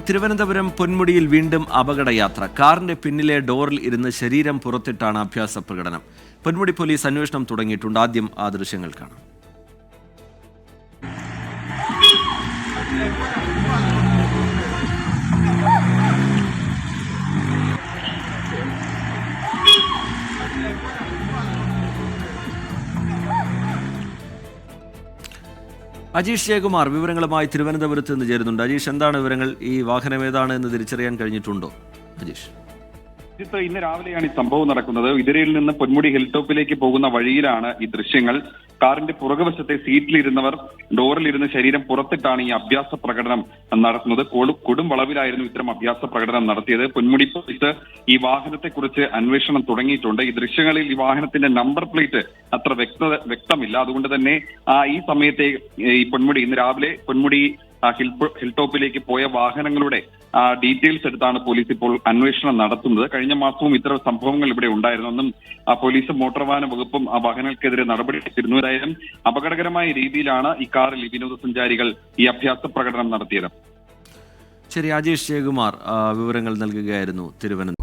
തിരുവനന്തപുരം പൊന്മുടിയിൽ വീണ്ടും അപകടയാത്ര. കാറിന്റെ പിന്നിലെ ഡോറിൽ ഇരുന്ന് ശരീരം പുറത്തിട്ടാണ് അഭ്യാസ പ്രകടനം. പൊന്മുടി പോലീസ് അന്വേഷണം തുടങ്ങിയിട്ടുണ്ട്. ആദ്യം ആ ദൃശ്യങ്ങൾ കാണാം. അജീഷ് ജയകുമാർ വിവരങ്ങളുമായി തിരുവനന്തപുരത്ത് നിന്ന് ചേരുന്നുണ്ട്. അജീഷ്, എന്താണ് വിവരങ്ങൾ? ഈ വാഹനം ഏതാണ് എന്ന് തിരിച്ചറിയാൻ കഴിഞ്ഞിട്ടുണ്ടോ? അജീഷ്, ഇന്ന് രാവിലെയാണ് ഈ സംഭവം നടക്കുന്നത്. ഇതിരയിൽ നിന്ന് പൊന്മുടി ഹിൽ ടോപ്പിലേക്ക് പോകുന്ന വഴിയിലാണ് ഈ ദൃശ്യങ്ങൾ. കാറിന്റെ പുറകുവശത്തെ സീറ്റിലിരുന്നവർ ഡോറിലിരുന്ന് ശരീരം പുറത്തിട്ടാണ് ഈ അഭ്യാസ പ്രകടനം നടത്തുന്നത്. കൊടും വളവിലായിരുന്നു ഇത്തരം അഭ്യാസ പ്രകടനം നടത്തിയത്. പൊന്മുടി പോലീസ് ഈ വാഹനത്തെക്കുറിച്ച് അന്വേഷണം തുടങ്ങിയിട്ടുണ്ട്. ഈ ദൃശ്യങ്ങളിൽ ഈ വാഹനത്തിന്റെ നമ്പർ പ്ലേറ്റ് അത്ര വ്യക്തമില്ല. അതുകൊണ്ട് തന്നെ ഈ സമയത്തെ ഈ പൊന്മുടി ഇന്ന് രാവിലെ പൊന്മുടി ഹിൽ ടോപ്പിലേക്ക് പോയ വാഹനങ്ങളുടെ ഡീറ്റെയിൽസ് എടുത്താണ് പോലീസ് ഇപ്പോൾ അന്വേഷണം നടത്തുന്നത്. കഴിഞ്ഞ മാസവും ഇത്തരം സംഭവങ്ങൾ ഇവിടെ ഉണ്ടായിരുന്നു. ഒന്നും പോലീസും മോട്ടോർ വാഹന വകുപ്പും ആ വാഹനങ്ങൾക്കെതിരെ നടപടി എടുത്തിരുന്നു. ഏതായാലും അപകടകരമായ രീതിയിലാണ് ഈ കാറിൽ വിനോദസഞ്ചാരികൾ ഈ അഭ്യാസ പ്രകടനം നടത്തിയത്. ശരി, അജീഷ് ജയകുമാർ വിവരങ്ങൾ നൽകുകയായിരുന്നു തിരുവനന്തപുരം.